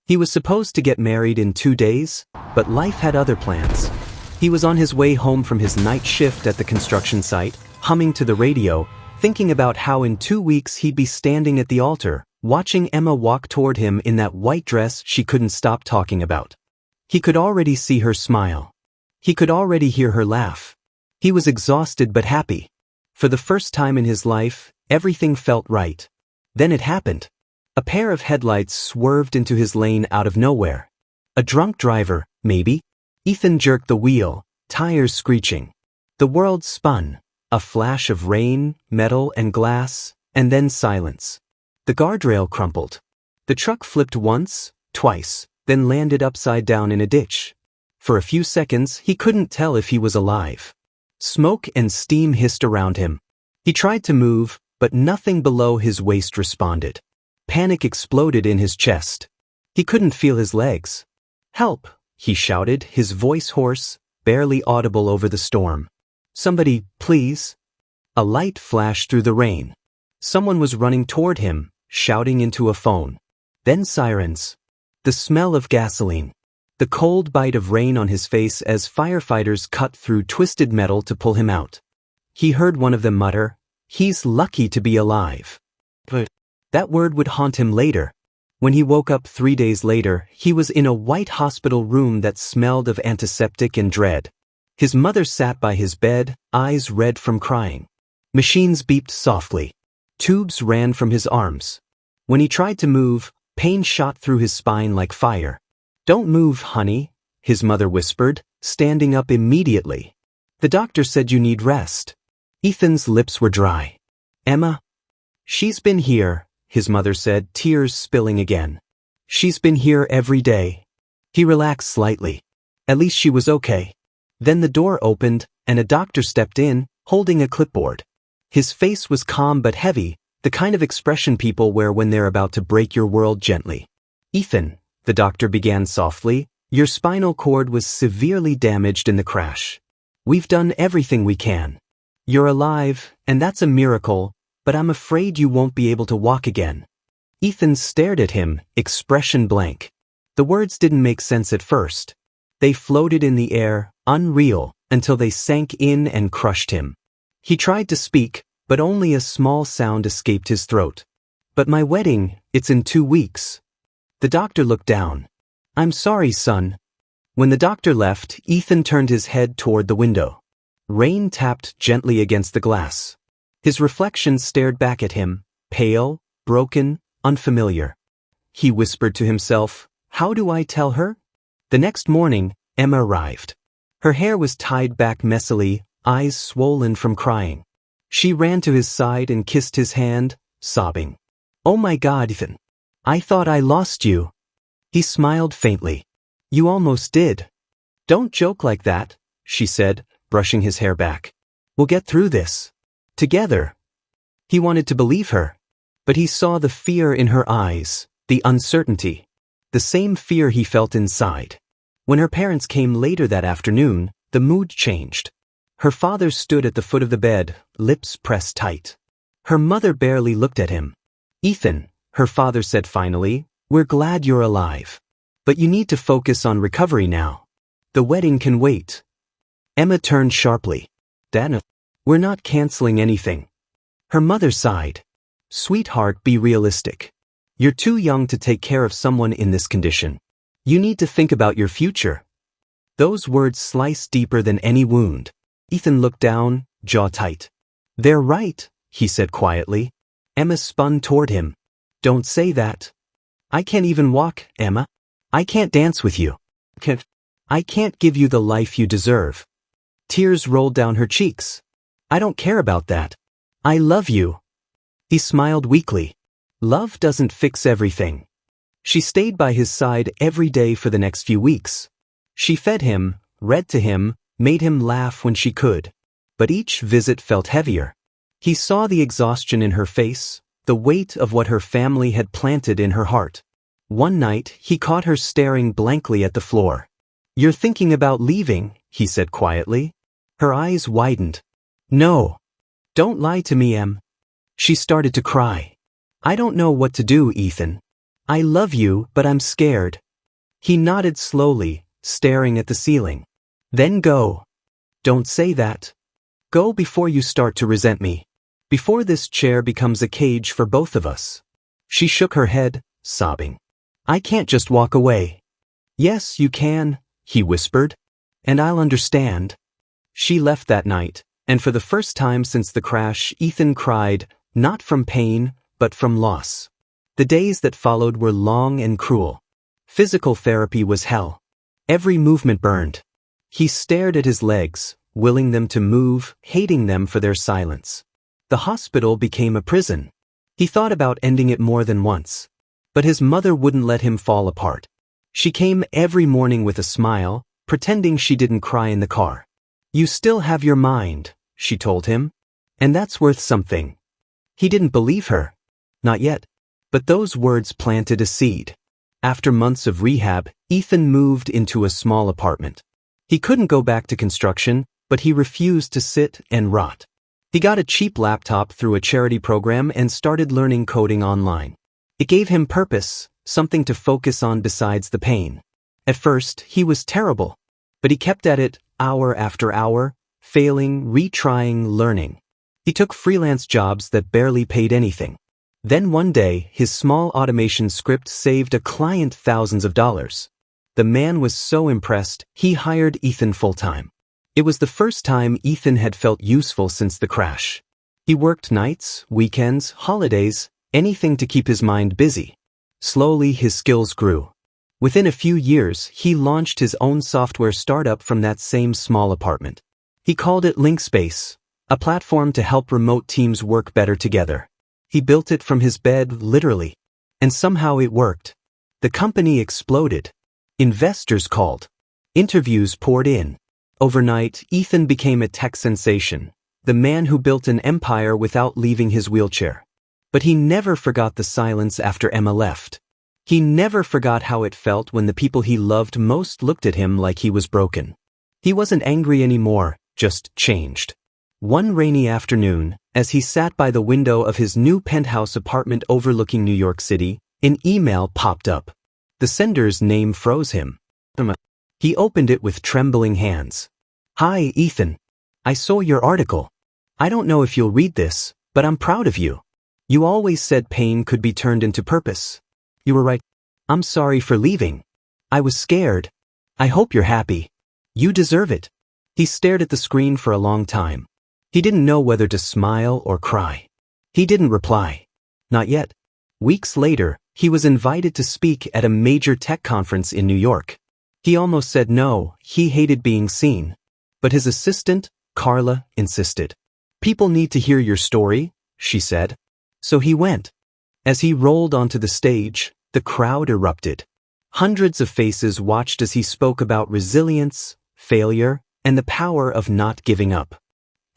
He was supposed to get married in 2 days, but life had other plans. He was on his way home from his night shift at the construction site, humming to the radio, thinking about how in 2 weeks he'd be standing at the altar, watching Emma walk toward him in that white dress she couldn't stop talking about. He could already see her smile. He could already hear her laugh. He was exhausted but happy. For the first time in his life, everything felt right. Then it happened. A pair of headlights swerved into his lane out of nowhere. A drunk driver, maybe? Ethan jerked the wheel, tires screeching. The world spun. A flash of rain, metal and glass, and then silence. The guardrail crumpled. The truck flipped once, twice, then landed upside down in a ditch. For a few seconds, he couldn't tell if he was alive. Smoke and steam hissed around him. He tried to move, but nothing below his waist responded. Panic exploded in his chest. He couldn't feel his legs. "Help!" he shouted, his voice hoarse, barely audible over the storm. "Somebody, please." A light flashed through the rain. Someone was running toward him, shouting into a phone. Then sirens. The smell of gasoline. The cold bite of rain on his face as firefighters cut through twisted metal to pull him out. He heard one of them mutter, "He's lucky to be alive." But that word would haunt him later. When he woke up 3 days later, he was in a white hospital room that smelled of antiseptic and dread. His mother sat by his bed, eyes red from crying. Machines beeped softly. Tubes ran from his arms. When he tried to move, pain shot through his spine like fire. "Don't move, honey," his mother whispered, standing up immediately. "The doctor said you need rest." Ethan's lips were dry. "Emma?" "She's been here," his mother said, tears spilling again. "She's been here every day." He relaxed slightly. At least she was okay. Then the door opened, and a doctor stepped in, holding a clipboard. His face was calm but heavy, the kind of expression people wear when they're about to break your world gently. "Ethan," the doctor began softly, "your spinal cord was severely damaged in the crash. We've done everything we can. You're alive, and that's a miracle, but I'm afraid you won't be able to walk again." Ethan stared at him, expression blank. The words didn't make sense at first. They floated in the air, unreal, until they sank in and crushed him. He tried to speak, but only a small sound escaped his throat. "But my wedding, it's in 2 weeks." The doctor looked down. "I'm sorry, son." When the doctor left, Ethan turned his head toward the window. Rain tapped gently against the glass. His reflection stared back at him, pale, broken, unfamiliar. He whispered to himself, "How do I tell her?" The next morning, Emma arrived. Her hair was tied back messily, eyes swollen from crying. She ran to his side and kissed his hand, sobbing. "Oh my God, Ethan. I thought I lost you." He smiled faintly. "You almost did." "Don't joke like that," she said, brushing his hair back. "We'll get through this. Together." He wanted to believe her, but he saw the fear in her eyes, the uncertainty, the same fear he felt inside. When her parents came later that afternoon, the mood changed. Her father stood at the foot of the bed, lips pressed tight. Her mother barely looked at him. "Ethan," her father said finally, "we're glad you're alive. But you need to focus on recovery now. The wedding can wait." Emma turned sharply. "Dad, we're not canceling anything." Her mother sighed. "Sweetheart, be realistic. You're too young to take care of someone in this condition. You need to think about your future." Those words sliced deeper than any wound. Ethan looked down, jaw tight. "They're right," he said quietly. Emma spun toward him. "Don't say that. I can't even walk, Emma. I can't dance with you. I can't give you the life you deserve." Tears rolled down her cheeks. "I don't care about that. I love you." He smiled weakly. "Love doesn't fix everything." She stayed by his side every day for the next few weeks. She fed him, read to him, made him laugh when she could. But each visit felt heavier. He saw the exhaustion in her face, the weight of what her family had planted in her heart. One night, he caught her staring blankly at the floor. "You're thinking about leaving," he said quietly. Her eyes widened. "No. Don't lie to me, Em." She started to cry. "I don't know what to do, Ethan. I love you, but I'm scared. He nodded slowly, staring at the ceiling. Then go. Don't say that. Go before you start to resent me. Before this chair becomes a cage for both of us. She shook her head, sobbing. I can't just walk away. Yes, you can, he whispered. And I'll understand. She left that night, and for the first time since the crash, Ethan cried, not from pain, but from loss. The days that followed were long and cruel. Physical therapy was hell. Every movement burned. He stared at his legs, willing them to move, hating them for their silence. The hospital became a prison. He thought about ending it more than once. But his mother wouldn't let him fall apart. She came every morning with a smile, pretending she didn't cry in the car. You still have your mind, she told him. And that's worth something. He didn't believe her. Not yet. But those words planted a seed. After months of rehab, Ethan moved into a small apartment. He couldn't go back to construction, but he refused to sit and rot. He got a cheap laptop through a charity program and started learning coding online. It gave him purpose, something to focus on besides the pain. At first, he was terrible, but he kept at it hour after hour, failing, retrying, learning. He took freelance jobs that barely paid anything. Then one day, his small automation script saved a client thousands of dollars. The man was so impressed, he hired Ethan full-time. It was the first time Ethan had felt useful since the crash. He worked nights, weekends, holidays, anything to keep his mind busy. Slowly, his skills grew. Within a few years, he launched his own software startup from that same small apartment. He called it LinkSpace, a platform to help remote teams work better together. He built it from his bed, literally. And somehow it worked. The company exploded. Investors called. Interviews poured in. Overnight, Ethan became a tech sensation, the man who built an empire without leaving his wheelchair. But he never forgot the silence after Emma left. He never forgot how it felt when the people he loved most looked at him like he was broken. He wasn't angry anymore, just changed. One rainy afternoon, as he sat by the window of his new penthouse apartment overlooking New York City, an email popped up. The sender's name froze him. He opened it with trembling hands. Hi, Ethan. I saw your article. I don't know if you'll read this, but I'm proud of you. You always said pain could be turned into purpose. You were right. I'm sorry for leaving. I was scared. I hope you're happy. You deserve it. He stared at the screen for a long time. He didn't know whether to smile or cry. He didn't reply. Not yet. Weeks later, he was invited to speak at a major tech conference in New York. He almost said no, he hated being seen. But his assistant, Carla, insisted. People need to hear your story, she said. So he went. As he rolled onto the stage, the crowd erupted. Hundreds of faces watched as he spoke about resilience, failure, and the power of not giving up.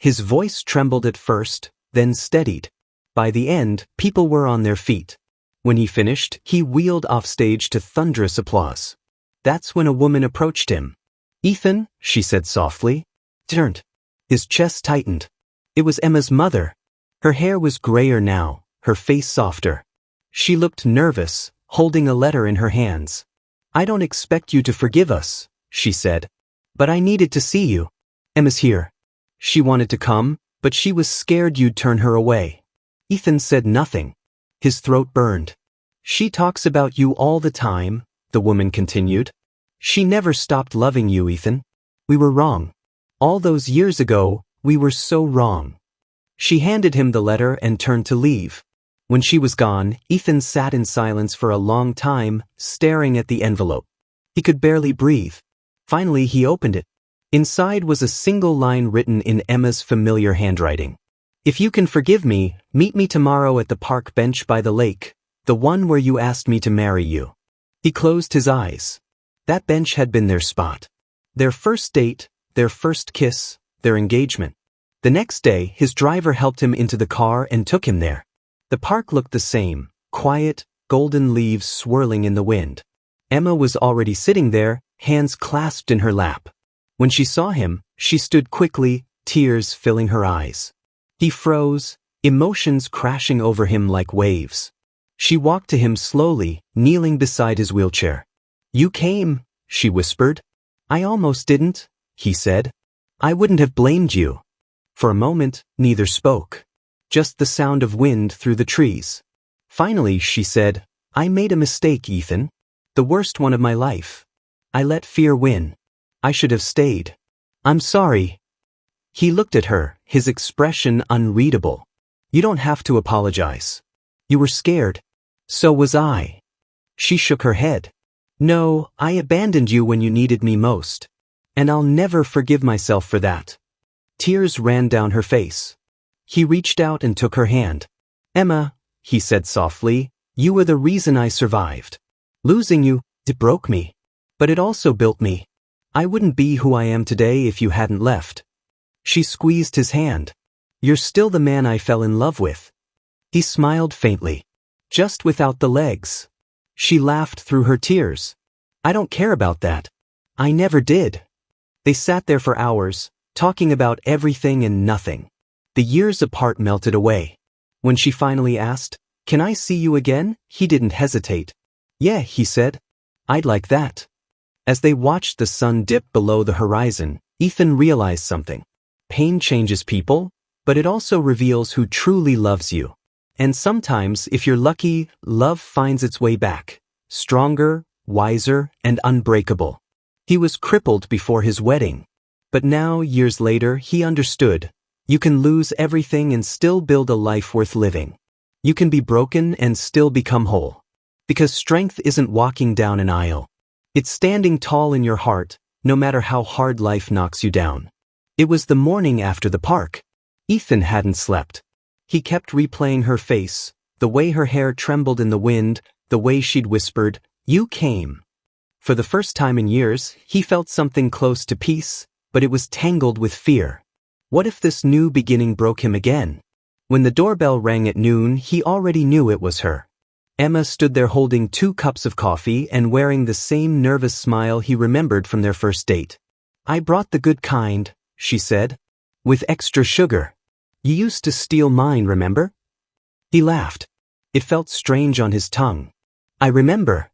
His voice trembled at first, then steadied. By the end, people were on their feet. When he finished, he wheeled off stage to thunderous applause. That's when a woman approached him. Ethan, she said softly. Turned. His chest tightened. It was Emma's mother. Her hair was grayer now, her face softer. She looked nervous, holding a letter in her hands. I don't expect you to forgive us, she said. But I needed to see you. Emma's here. She wanted to come, but she was scared you'd turn her away. Ethan said nothing. His throat burned. She talks about you all the time, the woman continued. She never stopped loving you, Ethan. We were wrong. All those years ago, we were so wrong. She handed him the letter and turned to leave. When she was gone, Ethan sat in silence for a long time, staring at the envelope. He could barely breathe. Finally, he opened it. Inside was a single line written in Emma's familiar handwriting. If you can forgive me, meet me tomorrow at the park bench by the lake, the one where you asked me to marry you. He closed his eyes. That bench had been their spot. Their first date, their first kiss, their engagement. The next day, his driver helped him into the car and took him there. The park looked the same, quiet, golden leaves swirling in the wind. Emma was already sitting there, hands clasped in her lap. When she saw him, she stood quickly, tears filling her eyes. He froze, emotions crashing over him like waves. She walked to him slowly, kneeling beside his wheelchair. "You came," she whispered. "I almost didn't," he said. "I wouldn't have blamed you." For a moment, neither spoke. Just the sound of wind through the trees. Finally, she said, "I made a mistake, Ethan. The worst one of my life. I let fear win. I should have stayed. I'm sorry." He looked at her, his expression unreadable. "You don't have to apologize. You were scared. So was I." She shook her head. "No, I abandoned you when you needed me most. And I'll never forgive myself for that." Tears ran down her face. He reached out and took her hand. "Emma," he said softly, "you were the reason I survived. Losing you, it broke me. But it also built me. I wouldn't be who I am today if you hadn't left." She squeezed his hand. "You're still the man I fell in love with." He smiled faintly. "Just without the legs." She laughed through her tears. "I don't care about that. I never did." They sat there for hours, talking about everything and nothing. The years apart melted away. When she finally asked, "Can I see you again?" he didn't hesitate. "Yeah," he said. "I'd like that." As they watched the sun dip below the horizon, Ethan realized something. Pain changes people, but it also reveals who truly loves you. And sometimes, if you're lucky, love finds its way back. Stronger, wiser, and unbreakable. He was crippled before his wedding. But now, years later, he understood. You can lose everything and still build a life worth living. You can be broken and still become whole. Because strength isn't walking down an aisle. It's standing tall in your heart, no matter how hard life knocks you down. It was the morning after the park. Ethan hadn't slept. He kept replaying her face, the way her hair trembled in the wind, the way she'd whispered, "You came." For the first time in years, he felt something close to peace, but it was tangled with fear. What if this new beginning broke him again? When the doorbell rang at noon, he already knew it was her. Emma stood there holding 2 cups of coffee and wearing the same nervous smile he remembered from their first date. "I brought the good kind," she said. "With extra sugar. You used to steal mine, remember?" He laughed. It felt strange on his tongue. "I remember."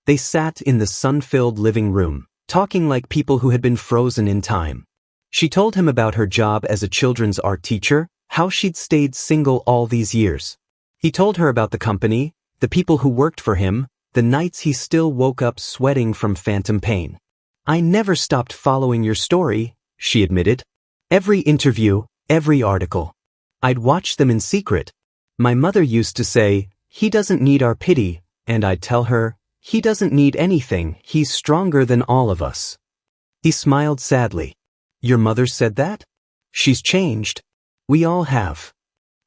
They sat in the sun-filled living room, talking like people who had been frozen in time. She told him about her job as a children's art teacher, how she'd stayed single all these years. He told her about the company, the people who worked for him, the nights he still woke up sweating from phantom pain. "I never stopped following your story," she admitted. "Every interview, every article. I'd watch them in secret. My mother used to say, 'He doesn't need our pity,' and I'd tell her, 'He doesn't need anything, he's stronger than all of us.'" He smiled sadly. "Your mother said that? She's changed. We all have."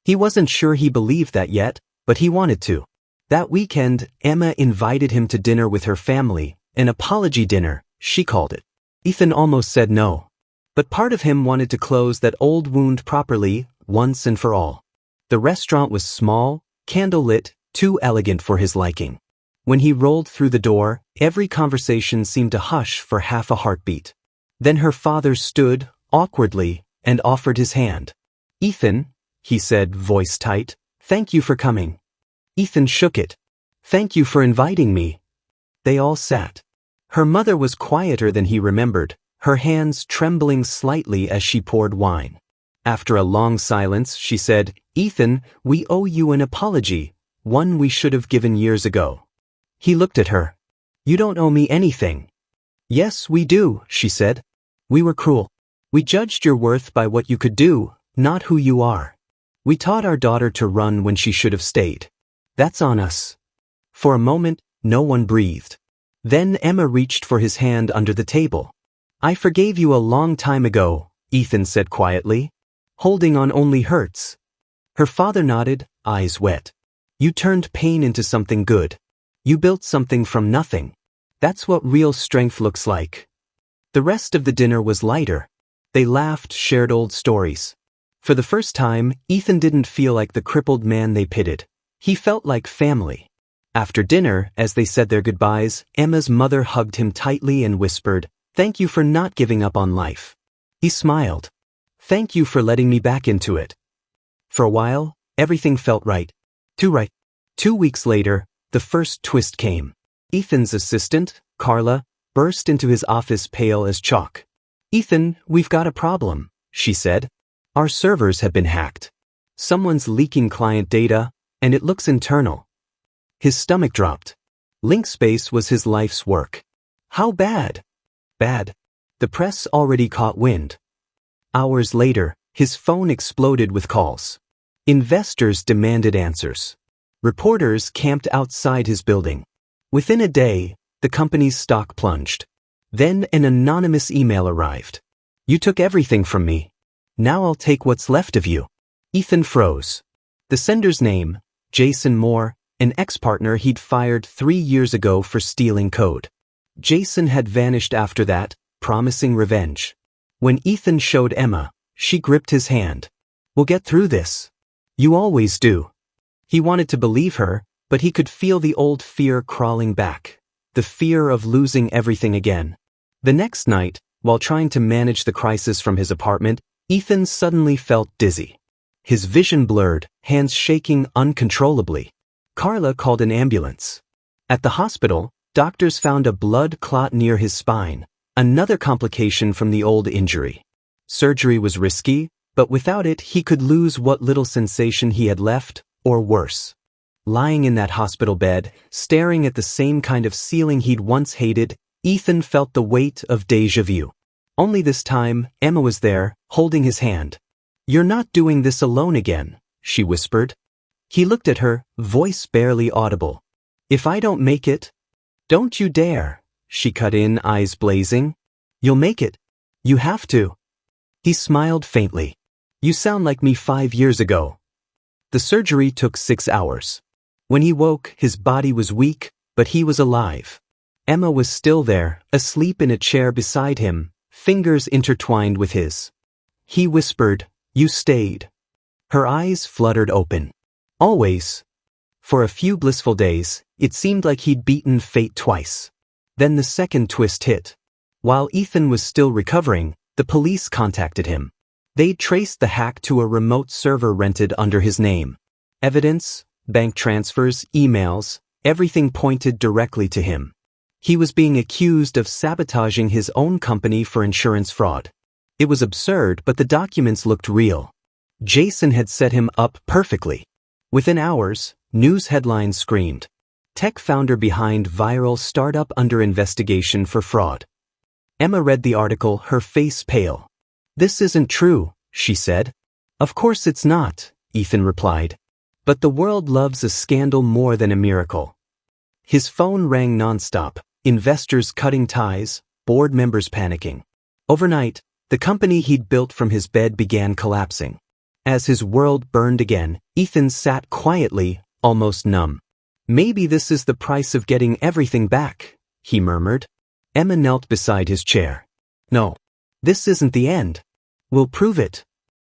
He wasn't sure he believed that yet, but he wanted to. That weekend, Emma invited him to dinner with her family, an apology dinner, she called it. Ethan almost said no. But part of him wanted to close that old wound properly, once and for all. The restaurant was small, candlelit, too elegant for his liking. When he rolled through the door, every conversation seemed to hush for half a heartbeat. Then her father stood, awkwardly, and offered his hand. "Ethan," he said, voice tight, "thank you for coming." Ethan shook it. "Thank you for inviting me." They all sat. Her mother was quieter than he remembered, her hands trembling slightly as she poured wine. After a long silence, she said, "Ethan, we owe you an apology, one we should have given years ago." He looked at her. "You don't owe me anything." "Yes, we do," she said. "We were cruel. We judged your worth by what you could do, not who you are. We taught our daughter to run when she should have stayed. That's on us." For a moment, no one breathed. Then Emma reached for his hand under the table. "I forgave you a long time ago," Ethan said quietly. "Holding on only hurts." Her father nodded, eyes wet. "You turned pain into something good. You built something from nothing. That's what real strength looks like." The rest of the dinner was lighter. They laughed, shared old stories. For the first time, Ethan didn't feel like the crippled man they pitied. He felt like family. After dinner, as they said their goodbyes, Emma's mother hugged him tightly and whispered, "Thank you for not giving up on life." He smiled. "Thank you for letting me back into it." For a while, everything felt right. Too right. 2 weeks later, the first twist came. Ethan's assistant, Carla, burst into his office pale as chalk. "Ethan, we've got a problem," she said. "Our servers have been hacked. Someone's leaking client data, and it looks internal." His stomach dropped. LinkSpace was his life's work. How bad? Bad. The press already caught wind. Hours later, his phone exploded with calls. Investors demanded answers. Reporters camped outside his building. Within a day, the company's stock plunged. Then an anonymous email arrived. "You took everything from me. Now I'll take what's left of you." Ethan froze. The sender's name, Jason Moore, an ex-partner he'd fired 3 years ago for stealing code. Jason had vanished after that, promising revenge. When Ethan showed Emma, she gripped his hand. "We'll get through this. You always do." He wanted to believe her, but he could feel the old fear crawling back. The fear of losing everything again. The next night, while trying to manage the crisis from his apartment, Ethan suddenly felt dizzy. His vision blurred, hands shaking uncontrollably. Carla called an ambulance. At the hospital, doctors found a blood clot near his spine, another complication from the old injury. Surgery was risky, but without it he could lose what little sensation he had left, or worse. Lying in that hospital bed, staring at the same kind of ceiling he'd once hated, Ethan felt the weight of déjà vu. Only this time, Emma was there, holding his hand. "You're not doing this alone again," she whispered. He looked at her, voice barely audible. "If I don't make it?" "Don't you dare," she cut in, eyes blazing. "You'll make it. You have to." He smiled faintly. "You sound like me 5 years ago." The surgery took 6 hours. When he woke, his body was weak, but he was alive. Emma was still there, asleep in a chair beside him, fingers intertwined with his. He whispered, "You stayed." Her eyes fluttered open. Always. For a few blissful days, it seemed like he'd beaten fate twice. Then the second twist hit. While Ethan was still recovering, the police contacted him. They traced the hack to a remote server rented under his name. Evidence, bank transfers, emails, everything pointed directly to him. He was being accused of sabotaging his own company for insurance fraud. It was absurd, but the documents looked real. Jason had set him up perfectly. Within hours, news headlines screamed, "Tech founder behind viral startup under investigation for fraud." Emma read the article, her face pale. "This isn't true," she said. "Of course it's not," Ethan replied. "But the world loves a scandal more than a miracle." His phone rang nonstop, investors cutting ties, board members panicking. Overnight, the company he'd built from his bed began collapsing. As his world burned again, Ethan sat quietly, almost numb. "Maybe this is the price of getting everything back," he murmured. Emma knelt beside his chair. "No. This isn't the end. We'll prove it."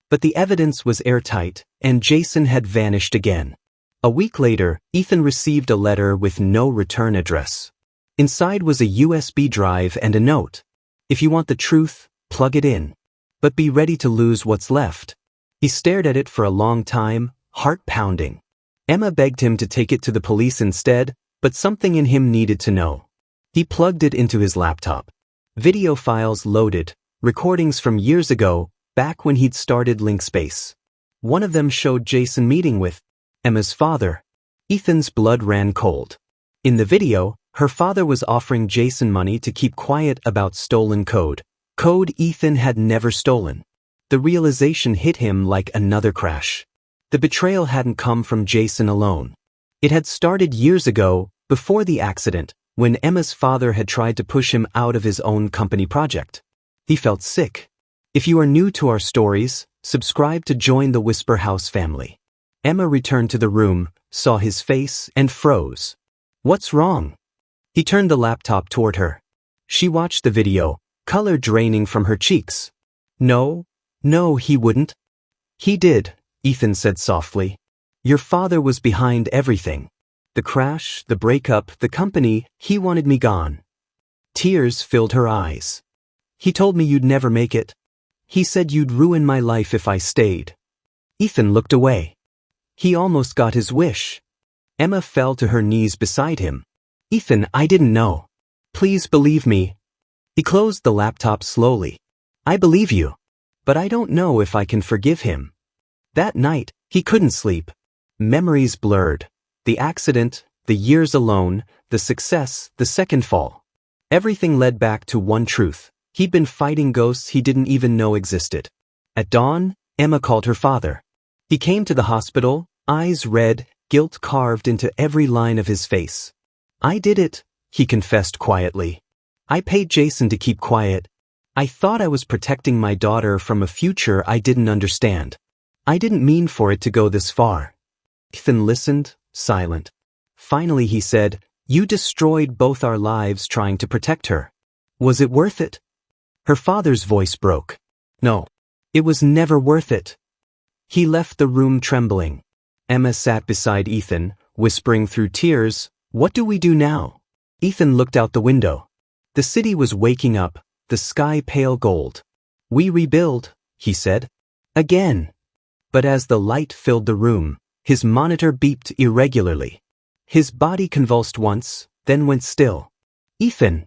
But the evidence was airtight, and Jason had vanished again. A week later, Ethan received a letter with no return address. Inside was a USB drive and a note. "If you want the truth, plug it in. But be ready to lose what's left." He stared at it for a long time, heart pounding. Emma begged him to take it to the police instead, but something in him needed to know. He plugged it into his laptop. Video files loaded, recordings from years ago, back when he'd started LinkSpace. One of them showed Jason meeting with Emma's father. Ethan's blood ran cold. In the video, her father was offering Jason money to keep quiet about stolen code. Code Ethan had never stolen. The realization hit him like another crash. The betrayal hadn't come from Jason alone. It had started years ago, before the accident, when Emma's father had tried to push him out of his own company project. He felt sick. If you are new to our stories, subscribe to join the Whisper House family. Emma returned to the room, saw his face, and froze. "What's wrong?" He turned the laptop toward her. She watched the video, color draining from her cheeks. No, he wouldn't." "He did," Ethan said softly. "Your father was behind everything. The crash, the breakup, the company, he wanted me gone." Tears filled her eyes. "He told me you'd never make it. He said you'd ruin my life if I stayed." Ethan looked away. He almost got his wish. Emma fell to her knees beside him. "Ethan, I didn't know. Please believe me." He closed the laptop slowly. "I believe you. But I don't know if I can forgive him." That night, he couldn't sleep. Memories blurred. The accident, the years alone, the success, the second fall. Everything led back to one truth. He'd been fighting ghosts he didn't even know existed. At dawn, Emma called her father. He came to the hospital, eyes red, guilt carved into every line of his face. "I did it," he confessed quietly. "I paid Jason to keep quiet. I thought I was protecting my daughter from a future I didn't understand. I didn't mean for it to go this far." Ethan listened, silent. Finally he said, "You destroyed both our lives trying to protect her. Was it worth it?" Her father's voice broke. "No. It was never worth it." He left the room trembling. Emma sat beside Ethan, whispering through tears, "What do we do now?" Ethan looked out the window. The city was waking up, the sky pale gold. "We rebuild," he said. "Again." But as the light filled the room, his monitor beeped irregularly. His body convulsed once, then went still. "Ethan!"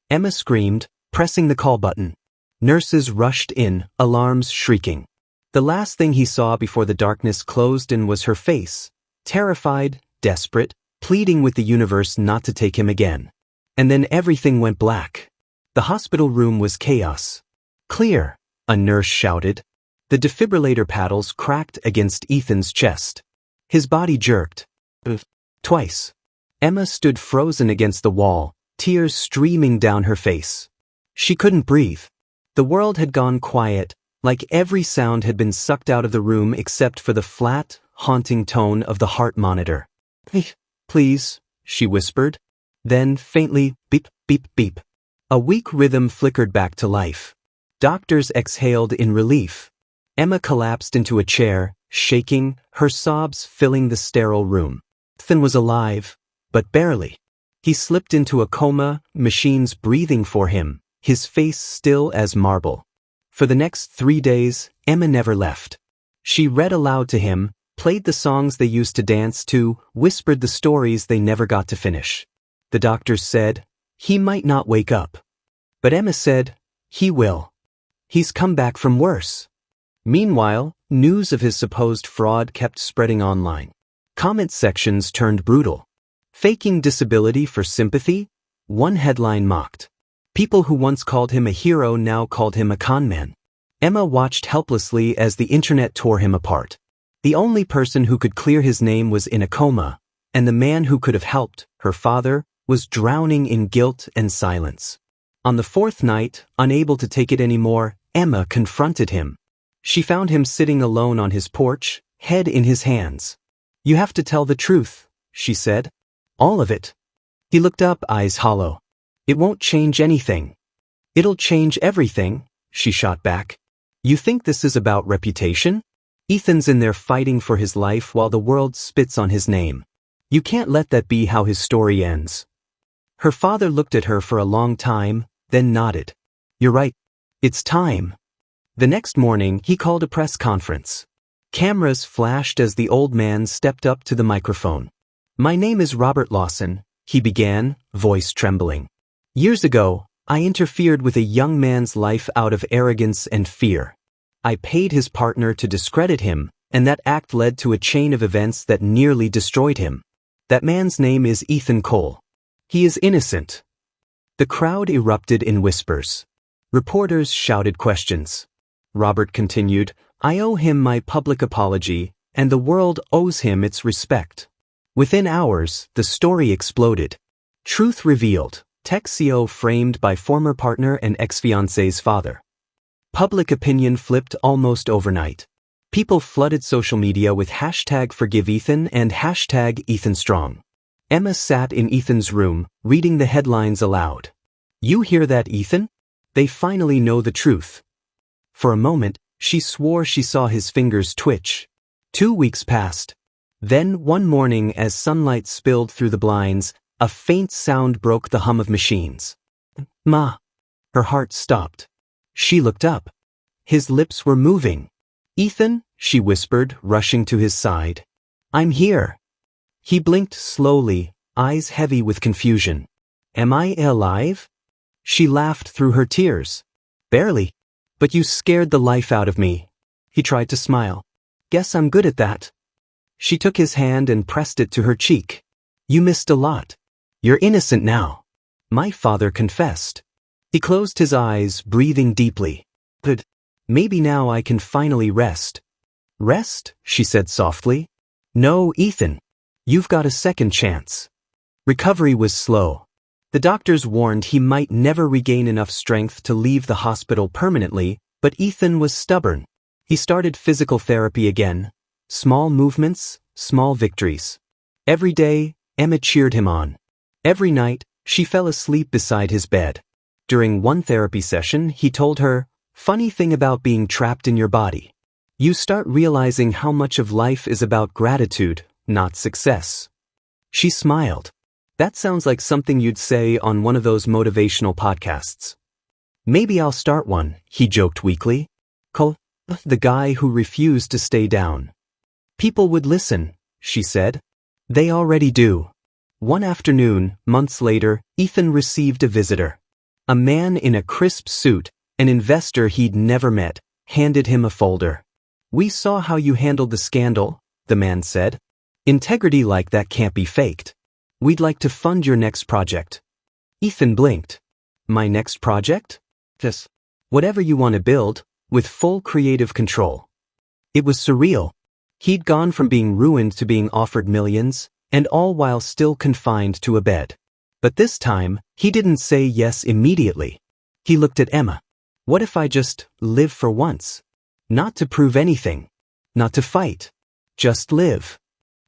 Emma screamed, pressing the call button. Nurses rushed in, alarms shrieking. The last thing he saw before the darkness closed in was her face, terrified, desperate, pleading with the universe not to take him again. And then everything went black. The hospital room was chaos. "Clear," a nurse shouted. The defibrillator paddles cracked against Ethan's chest. His body jerked. Twice. Emma stood frozen against the wall, tears streaming down her face. She couldn't breathe. The world had gone quiet, like every sound had been sucked out of the room except for the flat, haunting tone of the heart monitor. "Please," she whispered. Then, faintly, beep, beep, beep. A weak rhythm flickered back to life. Doctors exhaled in relief. Emma collapsed into a chair, shaking, her sobs filling the sterile room. Ethan was alive, but barely. He slipped into a coma, machines breathing for him, his face still as marble. For the next 3 days, Emma never left. She read aloud to him, played the songs they used to dance to, whispered the stories they never got to finish. The doctors said, "He might not wake up." But Emma said, "He will. He's come back from worse." Meanwhile, news of his supposed fraud kept spreading online. Comment sections turned brutal. Faking disability for sympathy? One headline mocked. People who once called him a hero now called him a conman. Emma watched helplessly as the internet tore him apart. The only person who could clear his name was in a coma, and the man who could have helped, her father, was drowning in guilt and silence. On the 4th night, unable to take it anymore, Emma confronted him. She found him sitting alone on his porch, head in his hands. "You have to tell the truth," she said. "All of it." He looked up, eyes hollow. "It won't change anything." "It'll change everything," she shot back. "You think this is about reputation? Ethan's in there fighting for his life while the world spits on his name. You can't let that be how his story ends." Her father looked at her for a long time, then nodded. "You're right. It's time." The next morning, he called a press conference. Cameras flashed as the old man stepped up to the microphone. "My name is Robert Lawson," he began, voice trembling. "Years ago, I interfered with a young man's life out of arrogance and fear. I paid his partner to discredit him, and that act led to a chain of events that nearly destroyed him. That man's name is Ethan Cole. He is innocent." The crowd erupted in whispers. Reporters shouted questions. Robert continued, "I owe him my public apology, and the world owes him its respect." Within hours, the story exploded. Truth revealed, Texio framed by former partner and ex-fiancé's father. Public opinion flipped almost overnight. People flooded social media with #ForgiveEthan and #EthanStrong. Emma sat in Ethan's room, reading the headlines aloud. "You hear that, Ethan? They finally know the truth." For a moment, she swore she saw his fingers twitch. 2 weeks passed. Then, one morning as sunlight spilled through the blinds, a faint sound broke the hum of machines. "Ma." Her heart stopped. She looked up. His lips were moving. "Ethan," she whispered, rushing to his side. "I'm here." He blinked slowly, eyes heavy with confusion. Am I alive? She laughed through her tears. Barely. But you scared the life out of me. He tried to smile. Guess I'm good at that. She took his hand and pressed it to her cheek. You missed a lot. You're innocent now. My father confessed. He closed his eyes, breathing deeply. Good. Maybe now I can finally rest. Rest? She said softly. No, Ethan. You've got a second chance. Recovery was slow. The doctors warned he might never regain enough strength to leave the hospital permanently, but Ethan was stubborn. He started physical therapy again. Small movements, small victories. Every day, Emma cheered him on. Every night, she fell asleep beside his bed. During one therapy session, he told her, "Funny thing about being trapped in your body. You start realizing how much of life is about gratitude, not success." She smiled. That sounds like something you'd say on one of those motivational podcasts. Maybe I'll start one, he joked weakly. Call the guy who refused to stay down. People would listen, she said. They already do. One afternoon, months later, Ethan received a visitor. A man in a crisp suit, an investor he'd never met, handed him a folder. We saw how you handled the scandal, the man said. Integrity like that can't be faked. We'd like to fund your next project. Ethan blinked. My next project? Just whatever you want to build, with full creative control. It was surreal. He'd gone from being ruined to being offered millions, and all while still confined to a bed. But this time, he didn't say yes immediately. He looked at Emma. What if I just live for once? Not to prove anything. Not to fight. Just live.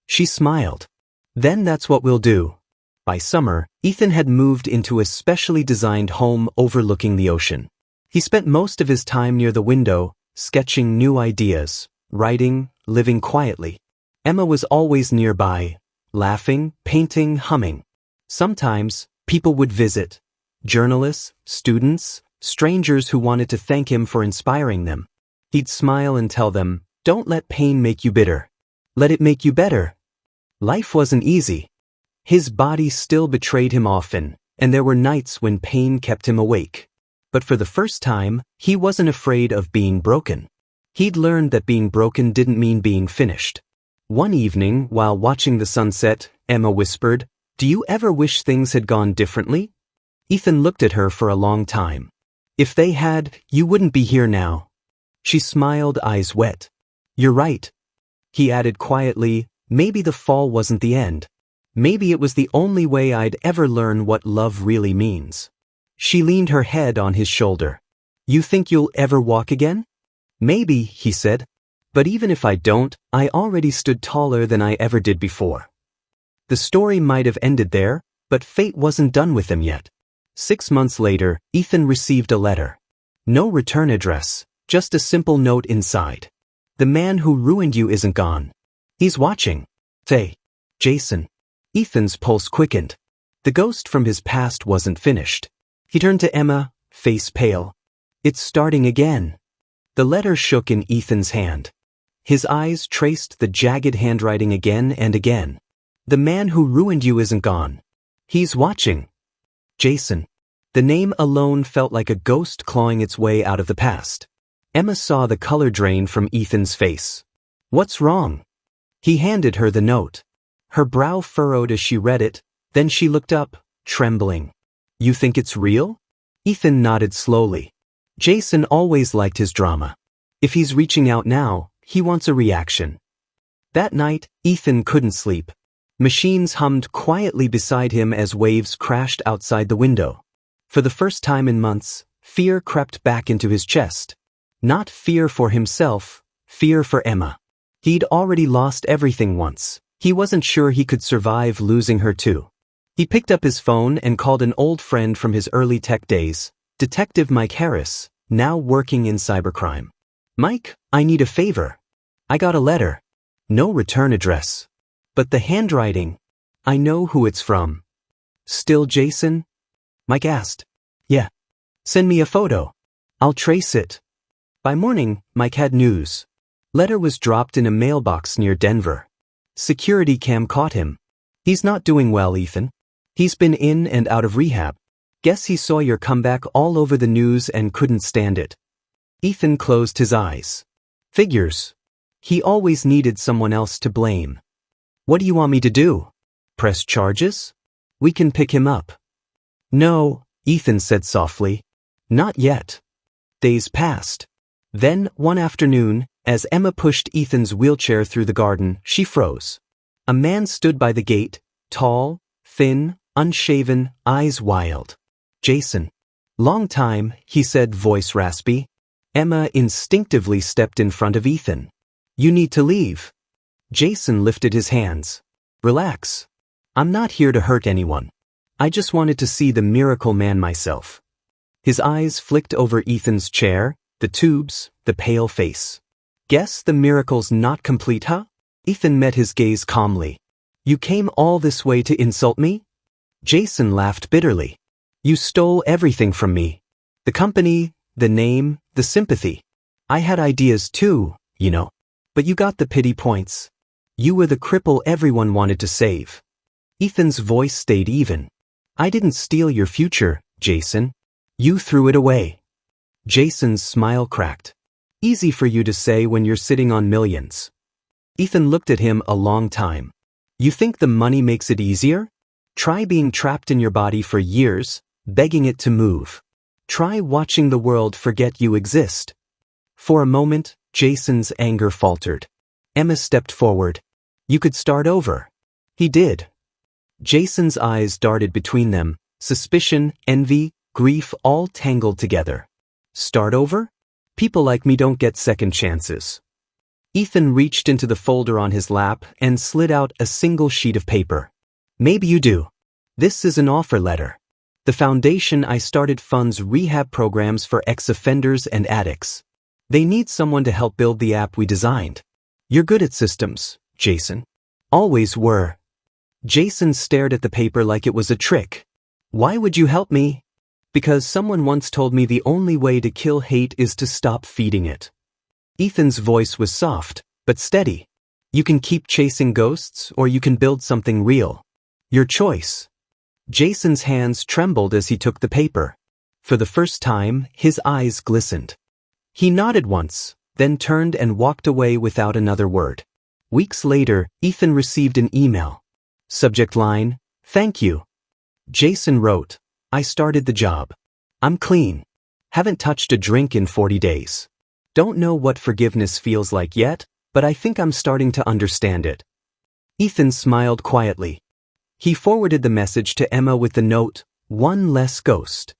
She smiled. Then that's what we'll do. By summer, Ethan had moved into a specially designed home overlooking the ocean. He spent most of his time near the window, sketching new ideas, writing, living quietly. Emma was always nearby, laughing, painting, humming. Sometimes, people would visit. Journalists, students, strangers who wanted to thank him for inspiring them. He'd smile and tell them, "Don't let pain make you bitter. Let it make you better." Life wasn't easy. His body still betrayed him often, and there were nights when pain kept him awake. But for the first time, he wasn't afraid of being broken. He'd learned that being broken didn't mean being finished. One evening, while watching the sunset, Emma whispered, "Do you ever wish things had gone differently?" Ethan looked at her for a long time. "If they had, you wouldn't be here now." She smiled, eyes wet. "You're right." He added quietly, "Maybe the fall wasn't the end. Maybe it was the only way I'd ever learn what love really means." She leaned her head on his shoulder. "You think you'll ever walk again?" "Maybe," he said. "But even if I don't, I already stood taller than I ever did before." The story might have ended there, but fate wasn't done with him yet. 6 months later, Ethan received a letter. No return address, just a simple note inside. "The man who ruined you isn't gone. He's watching. Say, Jason." Ethan's pulse quickened. The ghost from his past wasn't finished. He turned to Emma, face pale. "It's starting again." The letter shook in Ethan's hand. His eyes traced the jagged handwriting again and again. "The man who ruined you isn't gone. He's watching. Jason." The name alone felt like a ghost clawing its way out of the past. Emma saw the color drain from Ethan's face. "What's wrong?" He handed her the note. Her brow furrowed as she read it, then she looked up, trembling. "You think it's real?" Ethan nodded slowly. Jason always liked his drama. If he's reaching out now, he wants a reaction. That night, Ethan couldn't sleep. Machines hummed quietly beside him as waves crashed outside the window. For the first time in months, fear crept back into his chest. Not fear for himself, fear for Emma. He'd already lost everything once. He wasn't sure he could survive losing her too. He picked up his phone and called an old friend from his early tech days, Detective Mike Harris, now working in cybercrime. "Mike, I need a favor. I got a letter. No return address. But the handwriting, I know who it's from." "Still Jason?" Mike asked. "Yeah." "Send me a photo. I'll trace it." By morning, Mike had news. Letter was dropped in a mailbox near Denver. Security cam caught him. He's not doing well, Ethan. He's been in and out of rehab. Guess he saw your comeback all over the news and couldn't stand it. Ethan closed his eyes. Figures. He always needed someone else to blame. What do you want me to do? Press charges? We can pick him up. No, Ethan said softly. Not yet. Days passed. Then, one afternoon, as Emma pushed Ethan's wheelchair through the garden, she froze. A man stood by the gate, tall, thin, unshaven, eyes wild. Jason. Long time, he said, voice raspy. Emma instinctively stepped in front of Ethan. You need to leave. Jason lifted his hands. Relax. I'm not here to hurt anyone. I just wanted to see the miracle man myself. His eyes flicked over Ethan's chair, the tubes, the pale face. Guess the miracle's not complete, huh? Ethan met his gaze calmly. You came all this way to insult me? Jason laughed bitterly. You stole everything from me. The company, the name, the sympathy. I had ideas too, you know. But you got the pity points. You were the cripple everyone wanted to save. Ethan's voice stayed even. I didn't steal your future, Jason. You threw it away. Jason's smile cracked. Easy for you to say when you're sitting on millions. Ethan looked at him a long time. You think the money makes it easier? Try being trapped in your body for years, begging it to move. Try watching the world forget you exist. For a moment, Jason's anger faltered. Emma stepped forward. You could start over. He did. Jason's eyes darted between them, suspicion, envy, grief all tangled together. Start over? People like me don't get second chances. Ethan reached into the folder on his lap and slid out a single sheet of paper. Maybe you do. This is an offer letter. The foundation I started funds rehab programs for ex-offenders and addicts. They need someone to help build the app we designed. You're good at systems, Jason. Always were. Jason stared at the paper like it was a trick. Why would you help me? Because someone once told me the only way to kill hate is to stop feeding it. Ethan's voice was soft, but steady. You can keep chasing ghosts or you can build something real. Your choice. Jason's hands trembled as he took the paper. For the first time, his eyes glistened. He nodded once, then turned and walked away without another word. Weeks later, Ethan received an email. Subject line, thank you. Jason wrote, I started the job. I'm clean. Haven't touched a drink in 40 days. Don't know what forgiveness feels like yet, but I think I'm starting to understand it. Ethan smiled quietly. He forwarded the message to Emma with the note, one less ghost.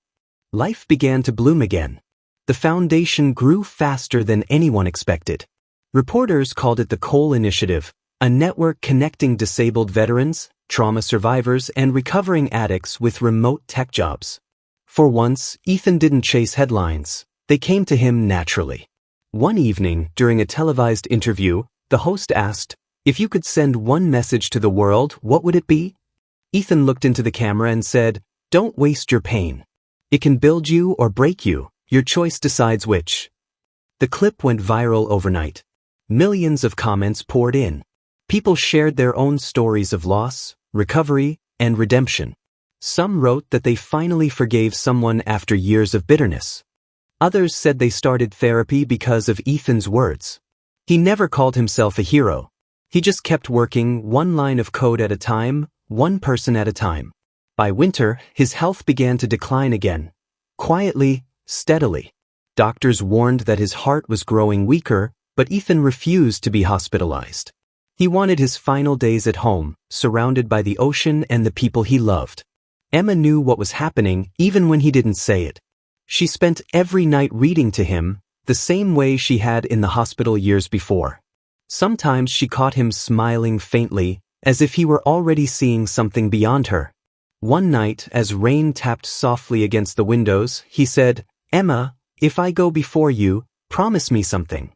Life began to bloom again. The foundation grew faster than anyone expected. Reporters called it the Cole Initiative, a network connecting disabled veterans, trauma survivors, and recovering addicts with remote tech jobs. For once, Ethan didn't chase headlines. They came to him naturally. One evening, during a televised interview, the host asked, if you could send one message to the world, what would it be? Ethan looked into the camera and said, don't waste your pain. It can build you or break you. Your choice decides which. The clip went viral overnight. Millions of comments poured in. People shared their own stories of loss, recovery, and redemption. Some wrote that they finally forgave someone after years of bitterness. Others said they started therapy because of Ethan's words. He never called himself a hero. He just kept working one line of code at a time, one person at a time. By winter, his health began to decline again. Quietly, steadily. Doctors warned that his heart was growing weaker, but Ethan refused to be hospitalized. He wanted his final days at home, surrounded by the ocean and the people he loved. Emma knew what was happening even when he didn't say it. She spent every night reading to him, the same way she had in the hospital years before. Sometimes she caught him smiling faintly, as if he were already seeing something beyond her. One night, as rain tapped softly against the windows, he said, Emma, if I go before you, promise me something.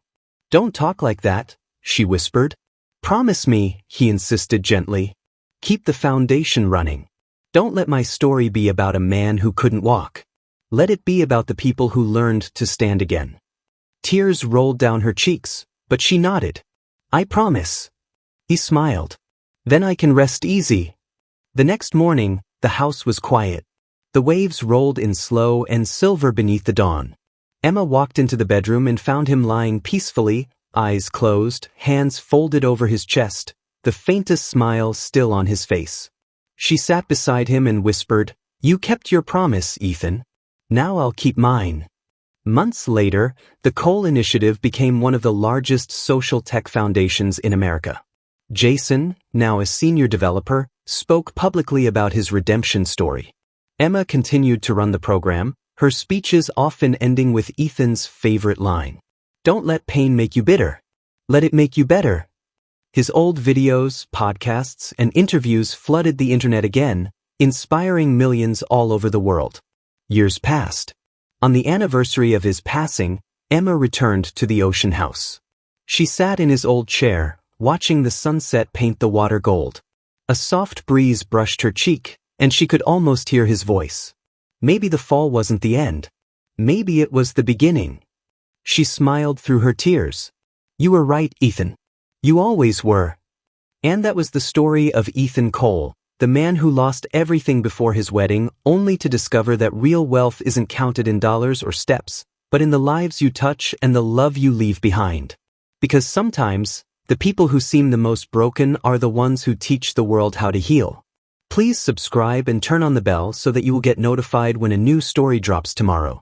Don't talk like that, she whispered. Promise me, he insisted gently. Keep the foundation running. Don't let my story be about a man who couldn't walk. Let it be about the people who learned to stand again. Tears rolled down her cheeks, but she nodded. I promise. He smiled. Then I can rest easy, The next morning, the house was quiet. The waves rolled in slow and silver beneath the dawn. Emma walked into the bedroom and found him lying peacefully, eyes closed, hands folded over his chest, the faintest smile still on his face. She sat beside him and whispered, "You kept your promise, Ethan. Now I'll keep mine." Months later, the Cole Initiative became one of the largest social tech foundations in America. Jason, now a senior developer, spoke publicly about his redemption story. Emma continued to run the program, her speeches often ending with Ethan's favorite line, "Don't let pain make you bitter. Let it make you better." His old videos, podcasts, and interviews flooded the internet again, inspiring millions all over the world. Years passed. On the anniversary of his passing, Emma returned to the ocean house. She sat in his old chair, watching the sunset paint the water gold. A soft breeze brushed her cheek, and she could almost hear his voice. Maybe the fall wasn't the end. Maybe it was the beginning. She smiled through her tears. "You were right, Ethan. You always were." And that was the story of Ethan Cole, the man who lost everything before his wedding, only to discover that real wealth isn't counted in dollars or steps, but in the lives you touch and the love you leave behind. Because sometimes, the people who seem the most broken are the ones who teach the world how to heal. Please subscribe and turn on the bell so that you will get notified when a new story drops tomorrow.